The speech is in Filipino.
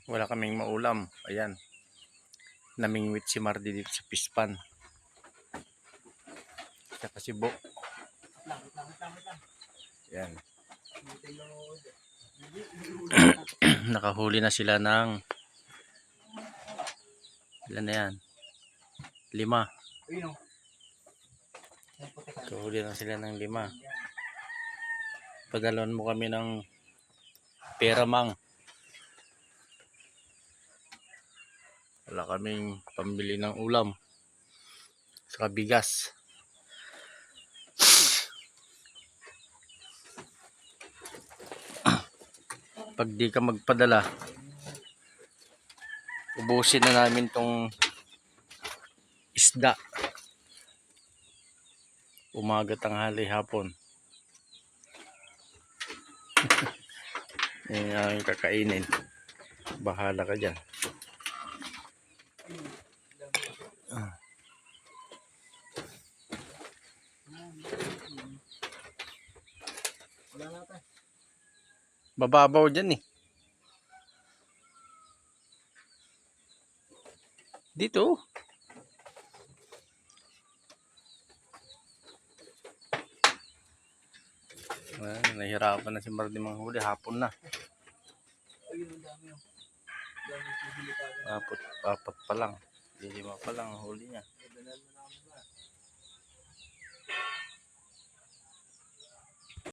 Wala kaming maulam. Ayan. Namingwit si Mardi dito sa pispan. Saka si Bo. Ayan. Nakahuli na sila ng ilan na yan? 5. Nakahuli na sila ng 5. Padalon mo kami ng pera, mang. Wala kaming pambili ng ulam. Saka bigas. Pag di ka magpadala, ubusin na namin tong isda. Umaga, tanghali, hapon. Yan ang kakainin. Bahala ka dyan. Bababaw dyan eh. Dito. Nahihirapan na si Mardi manghuli. Hapon na. Apat pa lang. 5 pa lang ang huli niya.